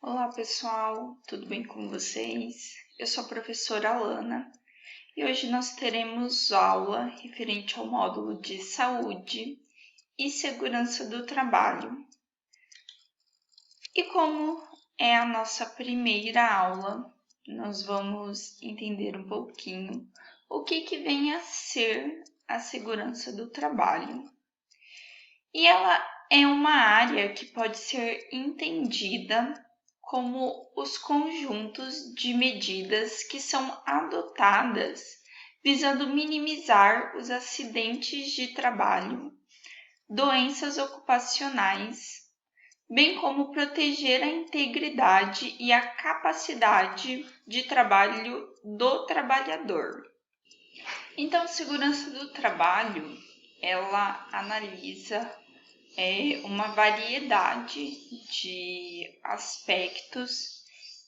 Olá pessoal, tudo bem com vocês? Eu sou a professora Alana e hoje nós teremos aula referente ao módulo de saúde e segurança do trabalho. E como é a nossa primeira aula, nós vamos entender um pouquinho o que vem a ser a segurança do trabalho. E ela é uma área que pode ser entendida como os conjuntos de medidas que são adotadas visando minimizar os acidentes de trabalho, doenças ocupacionais, bem como proteger a integridade e a capacidade de trabalho do trabalhador. Então, segurança do trabalho, ela analisa uma variedade de aspectos,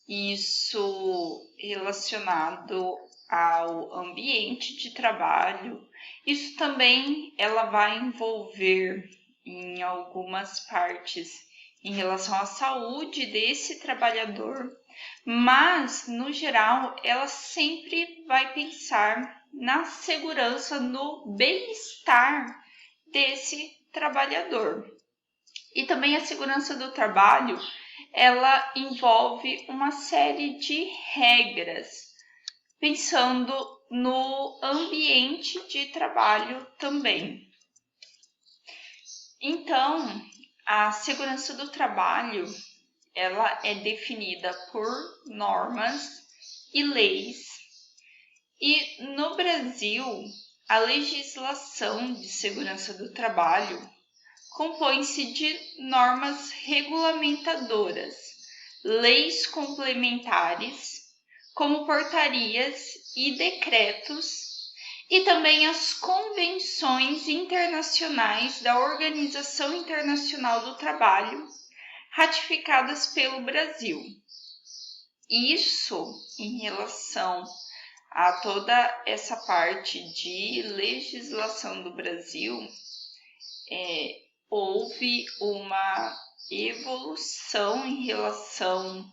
isso relacionado ao ambiente de trabalho. Isso também ela vai envolver em algumas partes em relação à saúde desse trabalhador, mas no geral ela sempre vai pensar na segurança, no bem-estar desse trabalhador. E também a segurança do trabalho, ela envolve uma série de regras, pensando no ambiente de trabalho também. Então, a segurança do trabalho, ela é definida por normas e leis. E no Brasil, a legislação de segurança do trabalho compõe-se de normas regulamentadoras, leis complementares, como portarias e decretos, e também as convenções internacionais da Organização Internacional do Trabalho, ratificadas pelo Brasil. Isso em relação a toda essa parte de legislação do Brasil, houve uma evolução em relação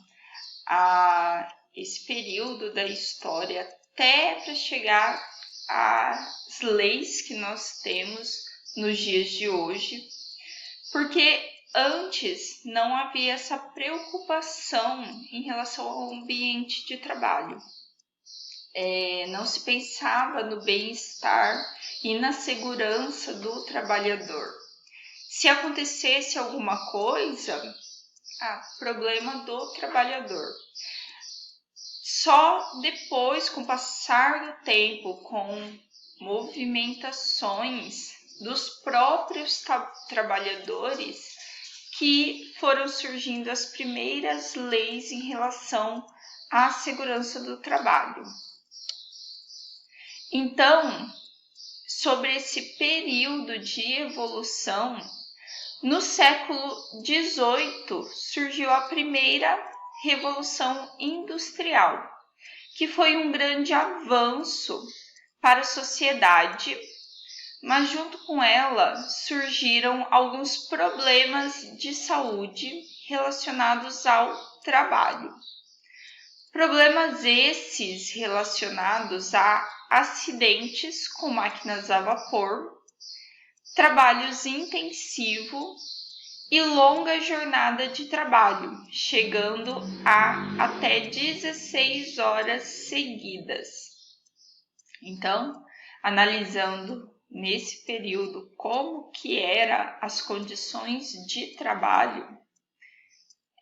a esse período da história até para chegar às leis que nós temos nos dias de hoje, porque antes não havia essa preocupação em relação ao ambiente de trabalho. Não se pensava no bem-estar e na segurança do trabalhador. Se acontecesse alguma coisa, problema do trabalhador. Só depois, com o passar do tempo, com movimentações dos próprios trabalhadores, que foram surgindo as primeiras leis em relação à segurança do trabalho. Então, sobre esse período de evolução, no século XVIII surgiu a primeira Revolução Industrial, que foi um grande avanço para a sociedade, mas junto com ela surgiram alguns problemas de saúde relacionados ao trabalho. Problemas esses relacionados a acidentes com máquinas a vapor, trabalhos intensivos e longa jornada de trabalho, chegando a até 16 horas seguidas. Então, analisando nesse período como que eram as condições de trabalho,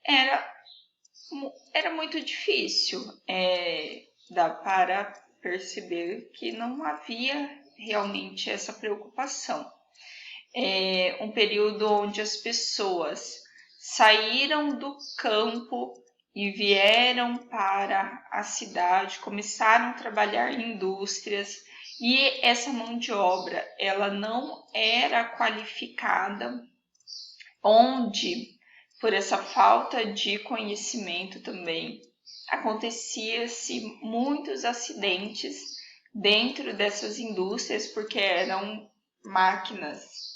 era muito difícil. Dá para perceber que não havia realmente essa preocupação. Um período onde as pessoas saíram do campo e vieram para a cidade, começaram a trabalhar em indústrias, e essa mão de obra ela não era qualificada, onde, por essa falta de conhecimento também, acontecia-se muitos acidentes dentro dessas indústrias, porque eram máquinas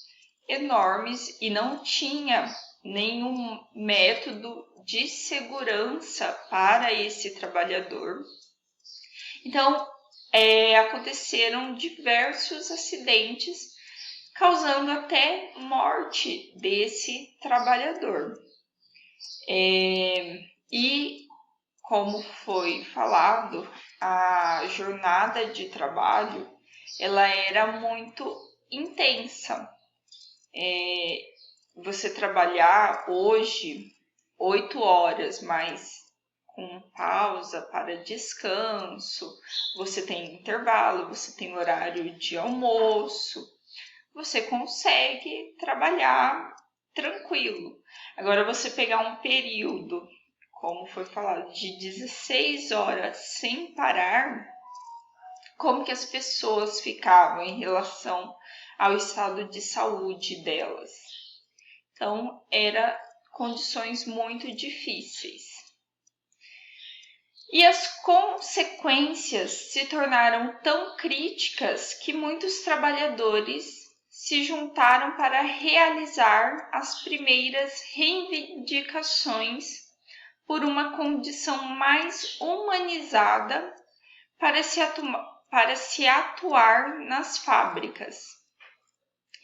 enormes e não tinha nenhum método de segurança para esse trabalhador. Então, aconteceram diversos acidentes, causando até morte desse trabalhador. E, como foi falado, a jornada de trabalho ela era muito intensa. Você trabalhar hoje 8 horas, mas com pausa para descanso, você tem intervalo, você tem horário de almoço, você consegue trabalhar tranquilo. Agora, você pegar um período, como foi falado, de 16 horas sem parar, como que as pessoas ficavam em relação ao estado de saúde delas? Então, eram condições muito difíceis. E as consequências se tornaram tão críticas que muitos trabalhadores se juntaram para realizar as primeiras reivindicações por uma condição mais humanizada para se atuar nas fábricas.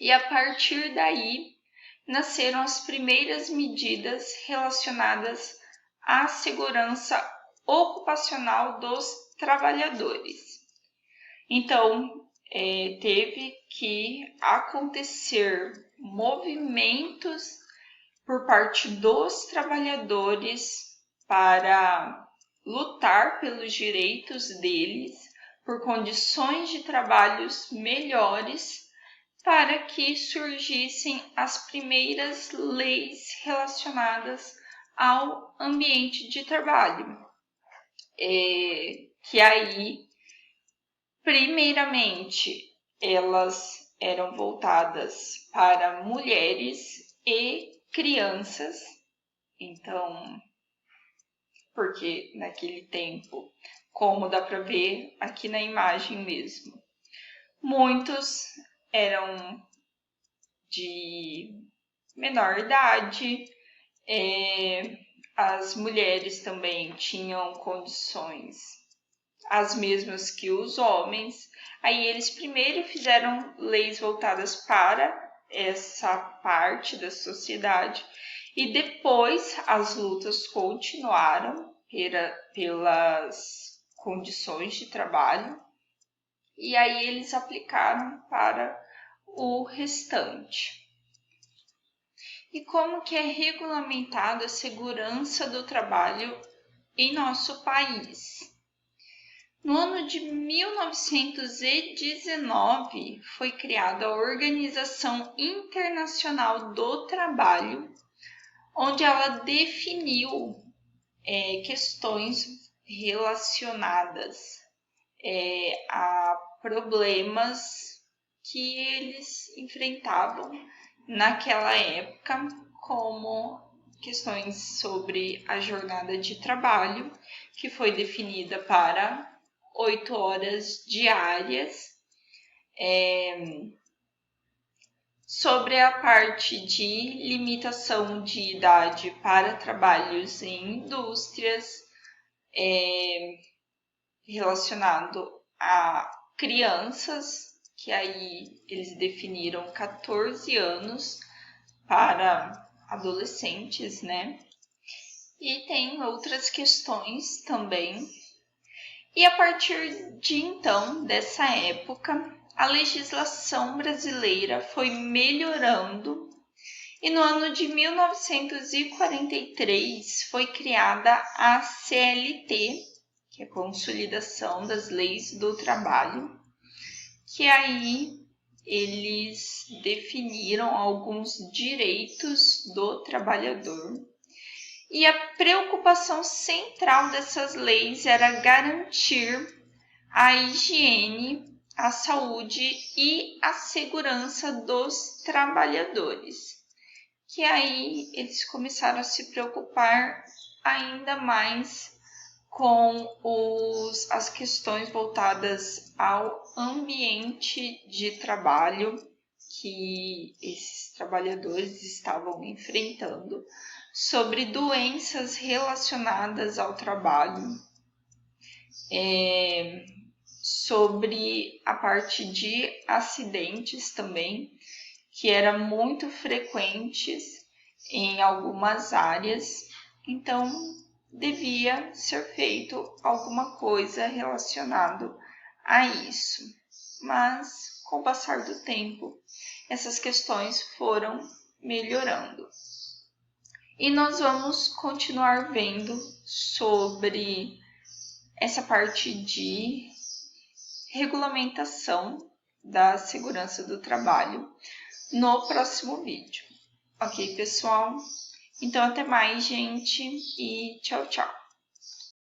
E a partir daí nasceram as primeiras medidas relacionadas à segurança ocupacional dos trabalhadores. Então, teve que acontecer movimentos por parte dos trabalhadores para lutar pelos direitos deles, por condições de trabalhos melhores, para que surgissem as primeiras leis relacionadas ao ambiente de trabalho. Que aí, primeiramente, elas eram voltadas para mulheres e crianças. Então, porque naquele tempo, como dá para ver aqui na imagem mesmo, muitos eram de menor idade, as mulheres também tinham condições as mesmas que os homens. Aí eles primeiro fizeram leis voltadas para essa parte da sociedade e depois as lutas continuaram pelas condições de trabalho e aí eles aplicaram para o restante. E como que é regulamentada a segurança do trabalho em nosso país? No ano de 1919, foi criada a Organização Internacional do Trabalho, onde ela definiu questões relacionadas a problemas que eles enfrentavam naquela época, como questões sobre a jornada de trabalho, que foi definida para 8 horas diárias, sobre a parte de limitação de idade para trabalhos em indústrias, relacionado a crianças, que aí eles definiram 14 anos para adolescentes, né? E tem outras questões também. E a partir de então, dessa época, a legislação brasileira foi melhorando e no ano de 1943 foi criada a CLT, que é a Consolidação das Leis do Trabalho, que aí eles definiram alguns direitos do trabalhador. E a preocupação central dessas leis era garantir a higiene, a saúde e a segurança dos trabalhadores. Que aí eles começaram a se preocupar ainda mais com as questões voltadas ao ambiente de trabalho que esses trabalhadores estavam enfrentando, sobre doenças relacionadas ao trabalho, sobre a parte de acidentes também, que eram muito frequentes em algumas áreas, então devia ser feito alguma coisa relacionada a isso. Mas, com o passar do tempo, essas questões foram melhorando. E nós vamos continuar vendo sobre essa parte de regulamentação da segurança do trabalho no próximo vídeo. Ok, pessoal? Então, até mais, gente, e tchau, tchau!